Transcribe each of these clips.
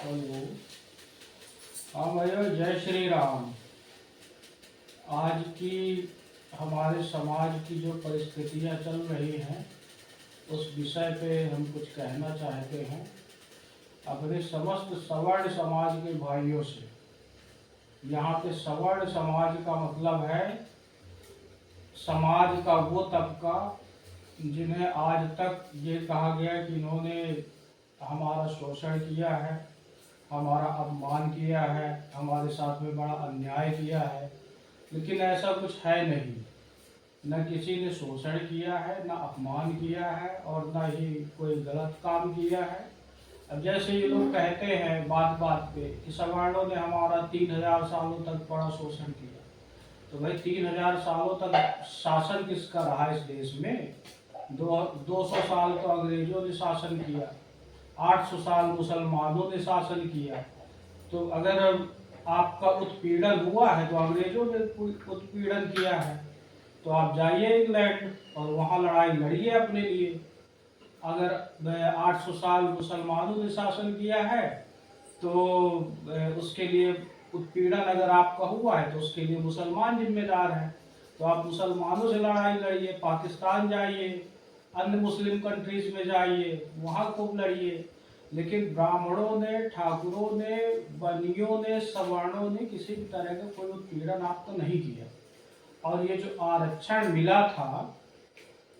Hello. हाँ भैया, जय श्री राम। आज की हमारे समाज की जो परिस्थितियाँ चल रही हैं उस विषय पे हम कुछ कहना चाहते हैं अपने समस्त सवर्ण समाज के भाइयों से। यहाँ पे सवर्ण समाज का मतलब है समाज का वो तबका जिन्हें आज तक ये कहा गया कि इन्होंने हमारा शोषण किया है, हमारा अपमान किया है, हमारे साथ में बड़ा अन्याय किया है। लेकिन ऐसा कुछ है नहीं, न किसी ने शोषण किया है, न अपमान किया है और न ही कोई गलत काम किया है। अब जैसे ये लोग कहते हैं बात बात पे कि सवर्णों ने हमारा 3000 सालों तक बड़ा शोषण किया, तो भाई 3000 सालों तक शासन किसका रहा इस देश में? 200 साल तो अंग्रेजों ने शासन किया, 800 साल मुसलमानों ने शासन किया। तो अगर आपका उत्पीड़न हुआ है तो अंग्रेजों ने उत्पीड़न किया है, तो आप जाइए इंग्लैंड और वहाँ लड़ाई लड़िए अपने लिए। अगर 800 साल मुसलमानों ने शासन किया है तो उसके लिए उत्पीड़न अगर आपका हुआ है तो उसके लिए मुसलमान जिम्मेदार हैं। तो आप मुसलमानों से लड़ाई लड़िए, पाकिस्तान जाइए, अन्य मुस्लिम कंट्रीज में जाइए, वहाँ खूब लड़िए। लेकिन ब्राह्मणों ने, ठाकुरों ने, बनियों ने, सवर्णों ने किसी भी तरह का कोई उत्पीड़न आपको नहीं किया। और ये जो आरक्षण मिला था,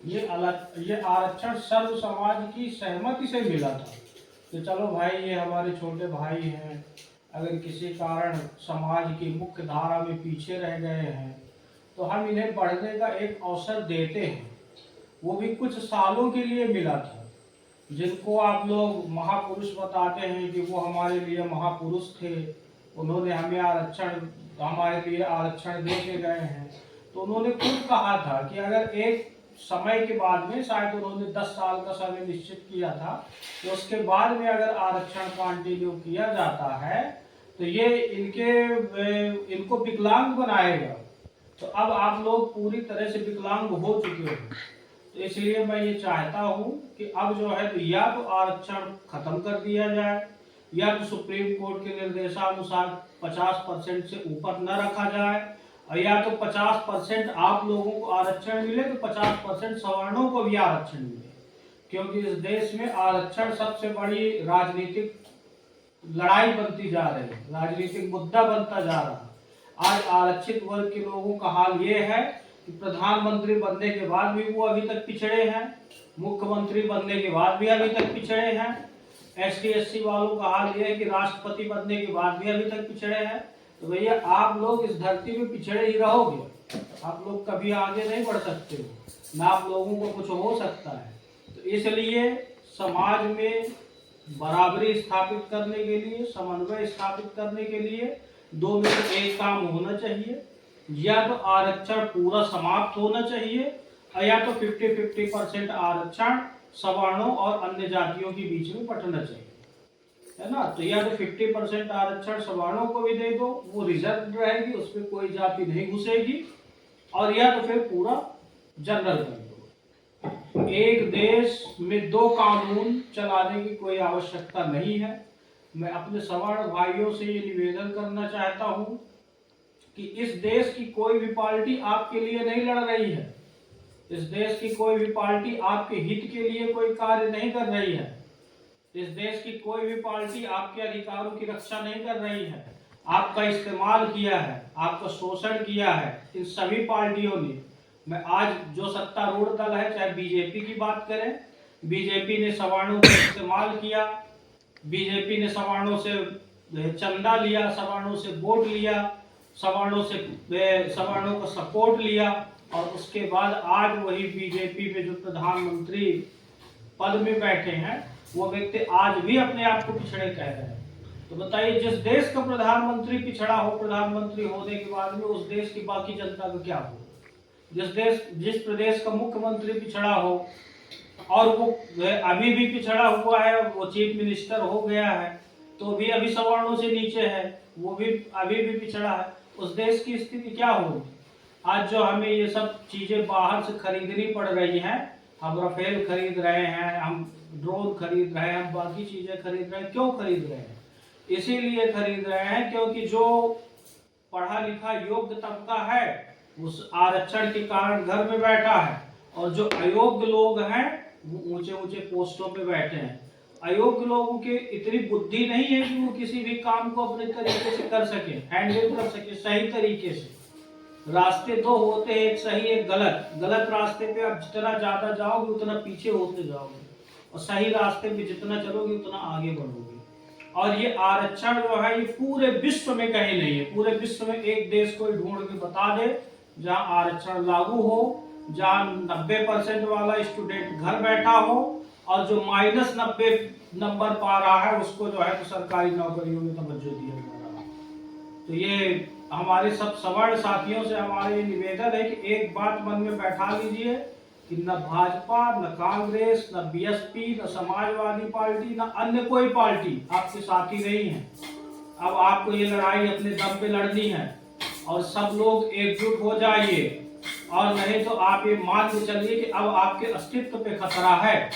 ये आरक्षण सर्व समाज की सहमति से मिला था कि चलो भाई ये हमारे छोटे भाई हैं, अगर किसी कारण समाज की मुख्य धारा में पीछे रह गए हैं तो हम इन्हें बढ़ने का एक अवसर देते हैं। वो भी कुछ सालों के लिए मिला था। जिनको आप लोग महापुरुष बताते हैं कि वो हमारे लिए महापुरुष थे, उन्होंने हमें आरक्षण, हमारे लिए आरक्षण दे के गए हैं, तो उन्होंने खुद कहा था कि अगर एक समय के बाद में, शायद उन्होंने 10 साल का समय निश्चित किया था, तो उसके बाद में अगर आरक्षण कंटिन्यू किया जाता है तो ये इनको विकलांग बनाएगा। तो अब आप लोग पूरी तरह से विकलांग हो चुके हो, तो इसलिए मैं ये चाहता हूँ कि अब जो है तो या तो आरक्षण खत्म कर दिया जाए, या तो सुप्रीम कोर्ट के निर्देशानुसार 50% से ऊपर न रखा जाए, और या तो 50% आप लोगों को आरक्षण मिले तो 50% सवर्णों को भी आरक्षण मिले। क्योंकि इस देश में आरक्षण सबसे बड़ी राजनीतिक लड़ाई बनती जा रही है, राजनीतिक मुद्दा बनता जा रहा है। आज आरक्षित वर्ग के लोगों का हाल ये है कि प्रधानमंत्री बनने के बाद भी वो अभी तक पिछड़े हैं, मुख्यमंत्री बनने के बाद भी अभी तक पिछड़े हैं। ST SC वालों का हाल ये है कि राष्ट्रपति बनने के बाद भी अभी तक पिछड़े हैं। तो भैया आप लोग इस धरती में पिछड़े ही रहोगे, आप लोग कभी आगे नहीं बढ़ सकते हो, ना आप लोगों को कुछ हो सकता है। तो इसलिए समाज में बराबरी स्थापित करने के लिए, समन्वय स्थापित करने के लिए दो में से एक काम होना चाहिए। या तो आरक्षण पूरा समाप्त होना चाहिए, या तो 50-50% आरक्षण सवर्णों और अन्य जातियों के बीच में बंटना चाहिए, है ना। तो या तो 50% आरक्षण सवर्णों को भी दे दो, वो रिजर्व रहेगी, उसमें कोई जाति नहीं घुसेगी, और या तो फिर पूरा जनरल कर दो। एक देश में दो कानून चलाने की कोई आवश्यकता नहीं है। मैं अपने सवर्ण भाइयों से ये निवेदन करना चाहता हूँ कि इस देश की कोई भी पार्टी आपके लिए नहीं लड़ रही है, इस देश की कोई भी पार्टी आपके हित के लिए कोई कार्य नहीं कर रही है, इस देश की कोई भी पार्टी आपके अधिकारों की रक्षा नहीं कर रही है। आपका इस्तेमाल किया है, आपका शोषण किया है इन सभी पार्टियों ने। मैं आज जो सत्तारूढ़ दल है, चाहे बीजेपी की बात करें, बीजेपी ने सवर्णों का इस्तेमाल किया, बीजेपी ने सवर्णों से चंदा लिया, सवर्णों से वोट लिया, सवर्णों का सपोर्ट लिया, और उसके बाद आज वही बीजेपी में जो प्रधानमंत्री पद में बैठे हैं वो व्यक्ति आज भी अपने आप को पिछड़े कह रहे हैं। तो बताइए, जिस देश का प्रधानमंत्री पिछड़ा हो, प्रधानमंत्री होने के बाद में उस देश की बाकी जनता का क्या हो? जिस प्रदेश का मुख्यमंत्री पिछड़ा हो और वो अभी भी पिछड़ा हुआ है, वो चीफ मिनिस्टर हो गया है तो भी अभी सवर्णों से नीचे है, वो भी अभी भी पिछड़ा है, उस देश की स्थिति क्या होगी? आज जो हमें ये सब चीजें बाहर से खरीदनी पड़ रही हैं, हम राफेल खरीद रहे हैं, हम ड्रोन खरीद रहे हैं, हम बाकी चीजें खरीद रहे हैं, क्यों खरीद रहे हैं? इसीलिए खरीद रहे हैं क्योंकि जो पढ़ा लिखा योग्य तबका है उस आरक्षण के कारण घर में बैठा है, और जो अयोग्य लोग हैं वो ऊंचे ऊंचे पोस्टों पे बैठे हैं। अयोग्य लोगों के इतनी बुद्धि नहीं है कि वो किसी भी काम को अपने तरीके से कर सके, हैंडल कर सके सही तरीके से। रास्ते दो होते हैं, एक सही एक गलत। गलत रास्ते पे आप जितना ज्यादा जाओगे उतना पीछे होते जाओगे, और सही रास्ते पे जितना चलोगे उतना आगे बढ़ोगे। और ये आरक्षण जो है ये पूरे विश्व में कहीं नहीं है। पूरे विश्व में एक देश को ढूंढ के बता दे जहां आरक्षण लागू हो, जहां 90% वाला स्टूडेंट घर बैठा हो, और जो -90 नंबर पा रहा है उसको जो है तो सरकारी नौकरियों में तवज्जो दिया जा रहा है। तो ये हमारे सब सवर्ण साथियों से हमारा ये निवेदन है कि एक बात मन में बैठा लीजिए कि न भाजपा, न कांग्रेस, न बीएसपी, न समाजवादी पार्टी, न अन्य कोई पार्टी आपके साथी नहीं है। अब आपको ये लड़ाई अपने दम पे लड़नी है, और सब लोग एकजुट हो जाइए, और नहीं तो आप ये मान के चलिए कि अब आपके अस्तित्व पे खतरा है।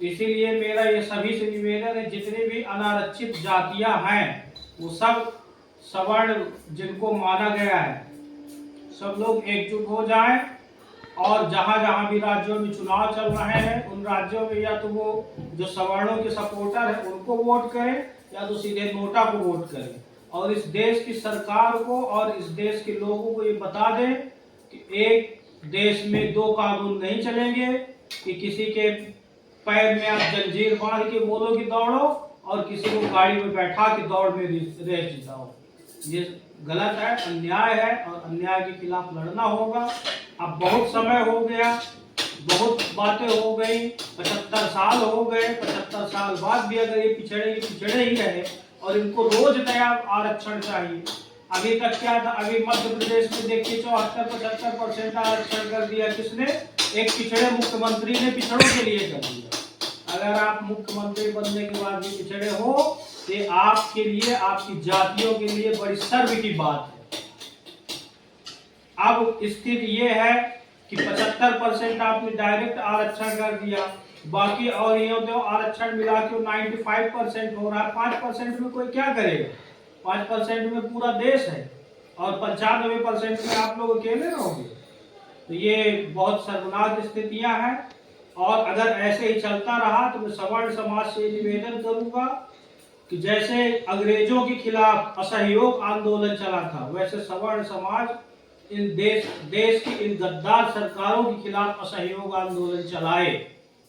इसीलिए मेरा ये सभी से निवेदन है, जितनी भी अनारक्षित जातियां हैं वो सब सवर्ण जिनको माना गया है, सब लोग एकजुट हो जाएं, और जहां जहां भी राज्यों में चुनाव चल रहे हैं उन राज्यों में या तो वो जो सवर्णों के सपोर्टर है उनको वोट करें, या तो सीधे नोटा को वोट करें, और इस देश की सरकार को और इस देश के लोगों को ये बता दें कि एक देश में दो कानून नहीं चलेंगे, कि किसी के पैर में आप जंजीर बांध के बोलो कि दौड़ो, और किसी को गाड़ी में बैठा के दौड़ में रेस जिताओ। ये गलत है, अन्याय है, और अन्याय के खिलाफ लड़ना होगा। अब बहुत समय हो गया, बहुत बातें हो गई, 75 साल हो गए। 75 साल बाद भी अगर ये पिछड़े ही रहे, और इनको रोज नया आरक्षण चाहिए। अभी तक क्या था, अभी मध्य प्रदेश में देखिए 74-75% आरक्षण कर दिया। किसने? एक पिछड़े मुख्यमंत्री ने पिछड़ों के लिए कर दिया। अगर आप मुख्यमंत्री बनने के बाद भी पिछड़े हो तो आपके लिए, आपकी जातियों के लिए बड़ी शर्म की बात है। अब स्थिति ये है कि 75% आपने डायरेक्ट आरक्षण कर दिया, बाकी और ये तो आरक्षण मिला के 95% हो रहा है। 5% में कोई क्या करेगा? 5% में पूरा देश है, और 95% में आप लोग अकेले रहोगे। तो ये बहुत शर्मनाक स्थितियां हैं, और अगर ऐसे ही चलता रहा तो मैं सवर्ण समाज से निवेदन करूंगा कि जैसे अंग्रेजों के खिलाफ असहयोग आंदोलन चला था, वैसे सवर्ण समाज इन देश की इन गद्दार सरकारों के खिलाफ असहयोग आंदोलन चलाए,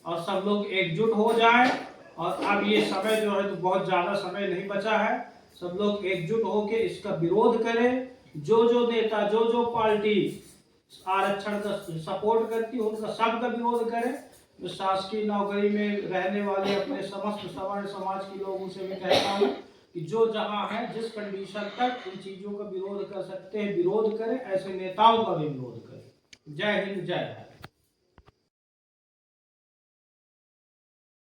और सब लोग एकजुट हो जाएं। और अब ये समय जो है तो बहुत ज्यादा समय नहीं बचा है, सब लोग एकजुट होकर इसका विरोध करें। जो नेता, जो पार्टी आरक्षण का सपोर्ट करती है उनका सबका विरोध करें। मैं शासकीय नौकरी में रहने वाले अपने समस्त सवर्ण समाज के लोगों से भी कहता हूँ कि जो जहां है, जिस कंडीशन तक इन चीजों का विरोध कर सकते हैं विरोध करें, ऐसे नेताओं का भी विरोध करें। जय हिंद, जय भारत।